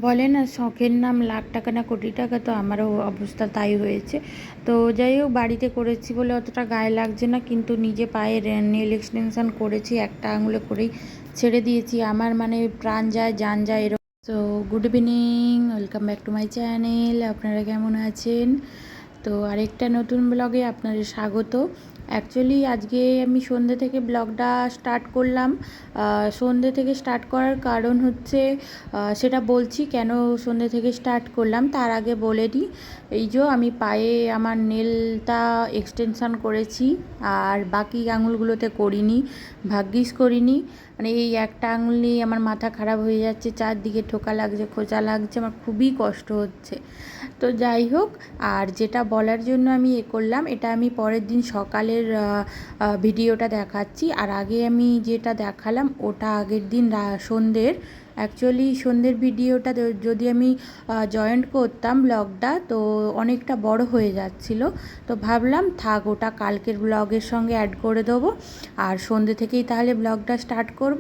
বলে না শখের নাম লাখ টাকা না কোটি টাকা, তো আমারও অবস্থা তাই হয়েছে। তো যাই হোক, বাড়িতে করেছি বলে অতটা গায়ে লাগছে না, কিন্তু নিজে পায়ে নেল এক্সটেনশন করেছি, একটা আঙুলে করেই ছেড়ে দিয়েছি। আমার মানে প্রাণ যায় জান যায় এরকম। তো good evening, welcome back to my channel. আপনারা কেমন আছেন? তো আরেকটা নতুন ব্লগে আপনাদের স্বাগত। অ্যাকচুয়ালি আজকে আমি সন্ধ্যে থেকে ব্লগটা স্টার্ট করলাম। সন্ধ্যে থেকে স্টার্ট করার কারণ হচ্ছে, সেটা বলছি কেন সন্ধ্যে থেকে স্টার্ট করলাম। তার আগে বলে দিই, এই যে আমি পায়ে আমার নেলটা এক্সটেনশান করেছি, আর বাকি আঙুলগুলোতে করিনি, ভাগ্যিস করিনি। মানে এই একটা আঙুল নিয়ে আমার মাথা খারাপ হয়ে যাচ্ছে, চারদিকে ঠোকা লাগছে, খোঁচা লাগছে, আমার খুবই কষ্ট হচ্ছে। তো যাই হোক, আর যেটা বলার জন্য আমি করলাম, এটা আমি পরের দিন সকালের ভিডিওটা দেখাচ্ছি। আর আগে আমি যেটা দেখালাম ওটা আগের দিন সন্ধ্যের। অ্যাকচুয়ালি সন্ধ্যের ভিডিওটা যদি আমি জয়েন্ট করতাম ব্লগটা, তো অনেকটা বড় হয়ে যাচ্ছিল। তো ভাবলাম থাক, ওটা কালকের ব্লগের সঙ্গে অ্যাড করে দেবো, আর সন্ধ্যে থেকেই তাহলে ব্লগটা স্টার্ট করব।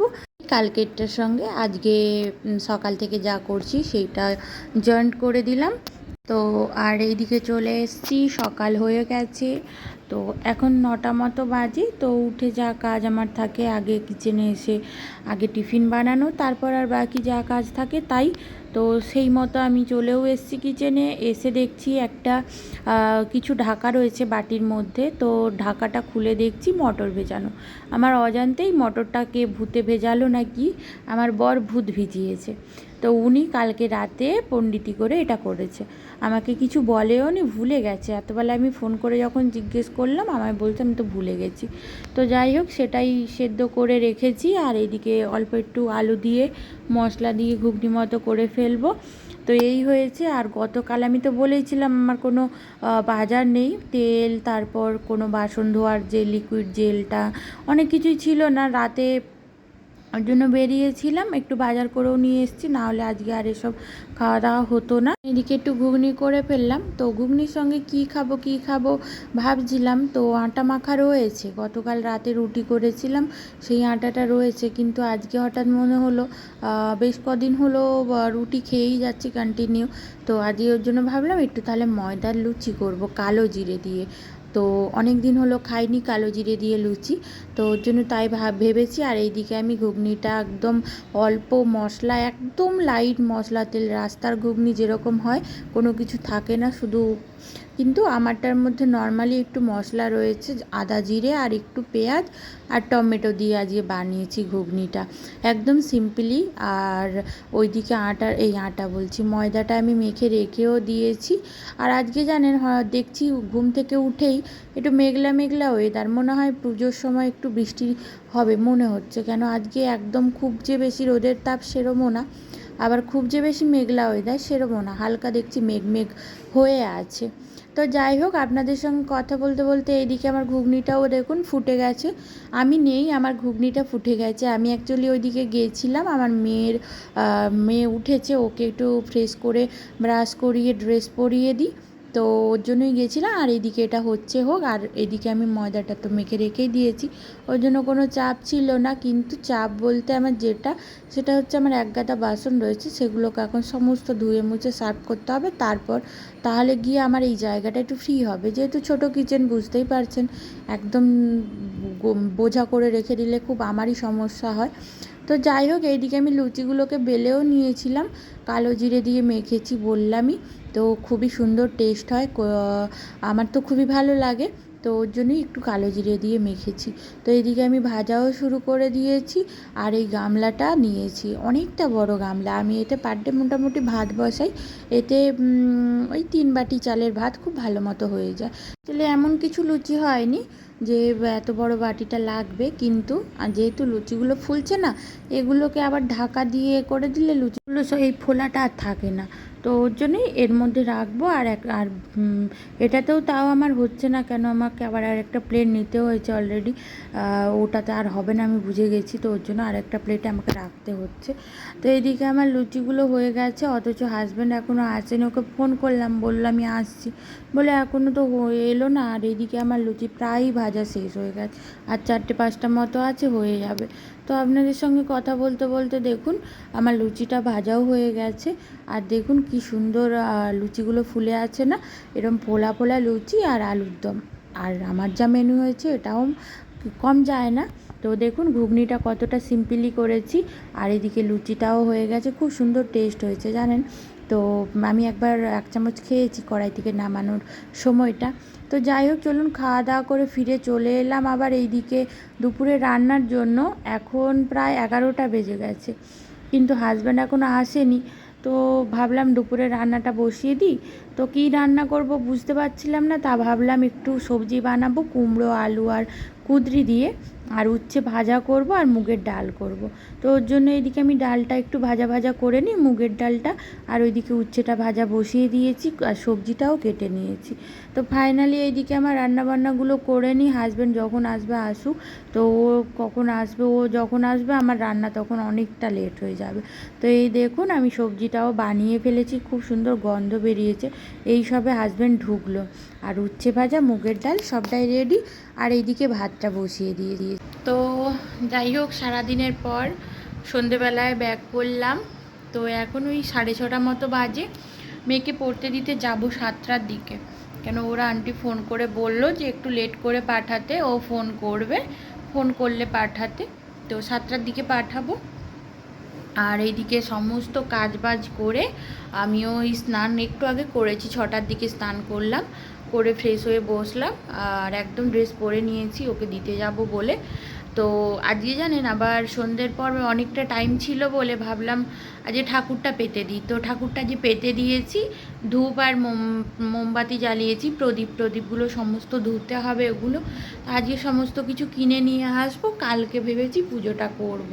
কালকেরটার সঙ্গে আজকে সকাল থেকে যা করছি সেইটা জয়েন্ট করে দিলাম। তো আর এইদিকে চলে এসেছি, সকাল হয়ে গেছে। তো এখন 9টা মতো বাজে। তো উঠে যা কাজ আমার থাকে, আগে কিচেনে এসে আগে টিফিন বানানো, তারপর আর বাকি যা কাজ থাকে তাই। তো সেই মতো আমি চলেও এসেছি কিচেনে। এসে দেখছি একটা কিছু ঢাকা রয়েছে বাটির মধ্যে। তো ঢাকাটা খুলে দেখছি মটর ভেজানো। আমার অজান্তেই মটরটাকে ভূতে ভেজালো নাকি, আমার বর ভূত ভিজিয়েছে। তো উনি কালকে রাতে পণ্ডিতি করে এটা করেছে, আমাকে কিছু বলেও নি, ভুলে গেছে। এতবেলা আমি ফোন করে যখন জিজ্ঞেস করলাম, আমায় বলছে আমি তো ভুলে গেছি। তো যাই হোক, সেটাই সেদ্ধ করে রেখেছি। আর এদিকে অল্প একটু আলু দিয়ে মশলা দিয়ে ঘুগনি মতো করে ফেলবো। তো এই হয়েছে। আর গতকাল আমি তো বলেইছিলাম আমার কোনো বাজার নেই, তেল, তারপর কোনো বাসন ধোয়ার যে লিকুইড জেলটা, অনেক কিছুই ছিল না। রাতে ওর জন্য বেরিয়েছিলাম, একটু বাজার করেও নিয়ে এসেছি, নাহলে আজকে আর এসব খাওয়া দাওয়া হতো না। এদিকে একটু ঘুগনি করে ফেললাম। তো ঘুগনির সঙ্গে কী খাবো ভাবছিলাম। তো আটা মাখা রয়েছে, গতকাল রাতে রুটি করেছিলাম, সেই আটাটা রয়েছে। কিন্তু আজকে হঠাৎ মনে হলো, বেশ কদিন হলো রুটি খেয়েই যাচ্ছি কন্টিনিউ। তো আজকে ওর জন্য ভাবলাম একটু তাহলে ময়দার লুচি করব কালো জিরে দিয়ে। তো অনেক দিন হলো খাইনি কালো জিরে দিয়ে লুচি, তো ওর জন্য তাই ভেবেছি। আর এইদিকে আমি ঘুগনিটা একদম অল্প মশলা, একদম লাইট মশলা তেল, রাস্তার ঘুগনি যেরকম হয়, কোনো কিছু থাকে না শুধু, কিন্তু আমারটার মধ্যে নর্মালি একটু মশলা রয়েছে, আদা জিরে আর একটু পেঁয়াজ আর টমেটো দিয়ে আজকে বানিয়েছি ঘুগনিটা, একদম সিম্পলি। আর ওইদিকে আটা বলছি, ময়দাটা আমি মেখে রেখেও দিয়েছি। আর আজকে জানেন, দেখছি ঘুম থেকে উঠেই একটু মেঘলা মেঘলা ওয়েদার, মনে হয় পুজোর সময় একটু বৃষ্টি হবে মনে হচ্ছে। কেন আজকে একদম খুব যে বেশি রোদের তাপ সেরমও না, আবার খুব যে বেশি মেঘলা ওয়েদার সেরমও না, হালকা দেখছি মেঘ মেঘ হয়ে আছে। তো যাই হোক, আপনাদের সঙ্গে কথা বলতে বলতে এইদিকে আমার ঘুগনিটাও দেখুন ফুটে গেছে। আমি নেই, আমার ঘুগনিটা ফুটে গেছে। আমি অ্যাকচুয়ালি ওইদিকে গিয়েছিলাম, আমার মেয়ে উঠেছে, ওকে একটু ফ্রেশ করে ব্রাশ করিয়ে ড্রেস পরিয়ে দিই, তো ওর জন্যই গেছিলাম। আর এদিকে এটা হচ্ছে হোক, আর এদিকে আমি ময়দাটা তো মেখে রেখেই দিয়েছি, ওই জন্য কোনো চাপ ছিল না। কিন্তু চাপ বলতে আমার সেটা হচ্ছে, আমার এক গাদা বাসন রয়েছে, সেগুলোকে এখন সমস্ত ধুয়ে মুছে সার্ভ করতে হবে। তারপর তাহলে গিয়ে আমার এই জায়গাটা একটু ফ্রি হবে, যেহেতু ছোট কিচেন বুঝতেই পারছেন, একদম বোঝা করে রেখে দিলে খুব আমারই সমস্যা হয়। তো যাই হোক, এইদিকে আমি লুচিগুলোকে বেলেও নিয়েছিলাম, কালো জিরে দিয়ে মেখেছি বললামই। তো খুবই সুন্দর টেস্ট হয়, আমার তো খুবই ভালো লাগে, তো ওর জন্যই একটু কালো জিরে দিয়ে মেখেছি। তো এদিকে আমি ভাজাও শুরু করে দিয়েছি। আর এই গামলাটা নিয়েছি, অনেকটা বড় গামলা, আমি এতে পার ডে মোটামুটি ভাত বসাই। এতে ওই 3 বাটি চালের ভাত খুব ভালো মতো হয়ে যায়। তাহলে এমন কিছু লুচি হয়নি যে এত বড় বাটিটা লাগবে, কিন্তু যেহেতু লুচিগুলো ফুলছে না, এগুলোকে আবার ঢাকা দিয়ে করে দিলে লুচিগুলো এই ফোলাটা আর থাকে না। তো ওর জন্যই এর মধ্যে রাখবো। আর এটাতেও তাও আমার হচ্ছে না কেন, আমাকে আবার আরেকটা প্লেট নিতে হয়েছে অলরেডি, ওটাতে আর হবে না আমি বুঝে গেছি, তো ওর জন্য আরেকটা প্লেটে আমাকে রাখতে হচ্ছে। তো এইদিকে আমার লুচিগুলো হয়ে গেছে, অথচ হাজব্যান্ড এখনও আসেনি। ওকে ফোন করলাম, বললো আমি আসছি, বলে এখনও তো এলো না। আর এইদিকে আমার লুচি প্রায়ই ভাজা শেষ হয়ে গেছে, আর 4-5টা মতো আছে, হয়ে যাবে। তো আপনাদের সঙ্গে কথা বলতে বলতে দেখুন আমার লুচিটা ভাজাও হয়ে গেছে। আর দেখুন কি সুন্দর লুচিগুলো ফুলে আছে না, এরকম ফোলা ফোলা লুচি আর আলুর দম। আর আমার যা মেনু হয়েছে এটাও কম যায় না। তো দেখুন ঘুগনিটা কতটা সিম্পলি করেছি, আর এদিকে লুচিটাও হয়ে গেছে, খুব সুন্দর টেস্ট হয়েছে জানেন। তো আমি একবার 1 চামচ খেয়েছি কড়াই থেকে নামানোর সময়টা। তো যাই হোক, চলুন খাওয়া দাওয়া করে ফিরে চলে এলাম আবার এইদিকে দুপুরে রান্নার জন্য। এখন প্রায় 11টা বেজে গেছে, কিন্তু হাজব্যান্ড এখনও আসেনি। তো ভাবলাম দুপুরে রান্নাটা বসিয়ে দিই। তো কী রান্না করব বুঝতে পারছিলাম না, তা ভাবলাম একটু সবজি বানাবো, কুমড়ো আলু আর কুঁদরি দিয়ে, আর উচ্ছে ভাজা করব আর মুগের ডাল করব। তো ওর জন্য এদিকে আমি ডালটা একটু ভাজা ভাজা করে নিই, মুগের ডালটা, আর ওইদিকে উচ্ছেটা ভাজা বসিয়ে দিয়েছি আর সবজিটাও কেটে নিয়েছি। তো ফাইনালি এইদিকে আমার রান্নাবান্নাগুলো করে নিই, হাজব্যান্ড যখন আসবে আসুক। তো ও কখন আসবে, ও যখন আসবে আমার রান্না তখন অনেকটা লেট হয়ে যাবে। তো এই দেখুন আমি সবজিটাও বানিয়ে ফেলেছি, খুব সুন্দর গন্ধ বেরিয়েছে। এই সবে হাজব্যান্ড ঢুকলো, আর উচ্ছে ভাজা মুগের ডাল সবটাই রেডি, আর এইদিকে ভাতটা বসিয়ে দিয়ে। তো যাই হোক, সারাদিনের পর সন্ধেবেলায় ব্যাক করলাম। তো এখন ওই 6:30 মতো বাজে। মেয়েকে পড়তে দিতে যাব 7টার দিকে, কেন ওরা আন্টি ফোন করে বলল যে একটু লেট করে পাঠাতে, ও ফোন করবে, ফোন করলে পাঠাতে। তো 7টার দিকে পাঠাবো। আর এইদিকে সমস্ত কাজবাজ করে আমিও এই স্নান একটু আগে করেছি, 6টার দিকে স্নান করলাম, করে ফ্রেশ হয়ে বসলাম, আর একদম ড্রেস পরে নিয়েছি ওকে দিতে যাব বলে। তো আজকে জানেন আবার সন্ধ্যের পর অনেকটা টাইম ছিল বলে ভাবলাম আজকে ঠাকুরটা পেতে দিই। তো ঠাকুরটা যে পেতে দিয়েছি, ধূপ আর মোমবাতি জ্বালিয়েছি, প্রদীপগুলো সমস্ত ধুতে হবে, ওগুলো আজকে সমস্ত কিছু কিনে নিয়ে আসবো, কালকে ভেবেছি পুজোটা করব।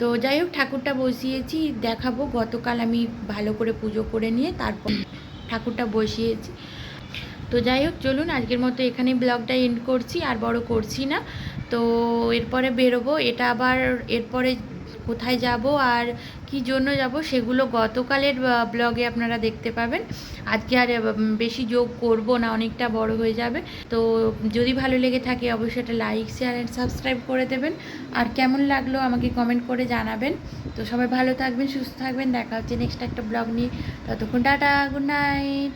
তো যাই হোক, ঠাকুরটা বসিয়েছি, দেখাবো। গতকাল আমি ভালো করে পুজো করে নিয়ে তারপর ঠাকুরটা বসিয়েছি। তো যাই হোক, চলুন আজকের মতো এখানেই ব্লগটা এন্ড করছি, আর বড় করছি না। তো এরপরে বেরোবো, এটা আবার এরপরে কোথায় যাব আর কি জন্য যাব সেগুলো গতকালের ব্লগে আপনারা দেখতে পাবেন। আজকে আর বেশি যোগ করব না, অনেকটা বড় হয়ে যাবে। তো যদি ভালো লেগে থাকে অবশ্যই একটা লাইক শেয়ার অ্যান্ড সাবস্ক্রাইব করে দেবেন, আর কেমন লাগলো আমাকে কমেন্ট করে জানাবেন। তো সবাই ভালো থাকবেন, সুস্থ থাকবেন, দেখা হচ্ছে নেক্সট একটা ব্লগ নিয়ে। ততক্ষণ টাটা, গুড নাইট।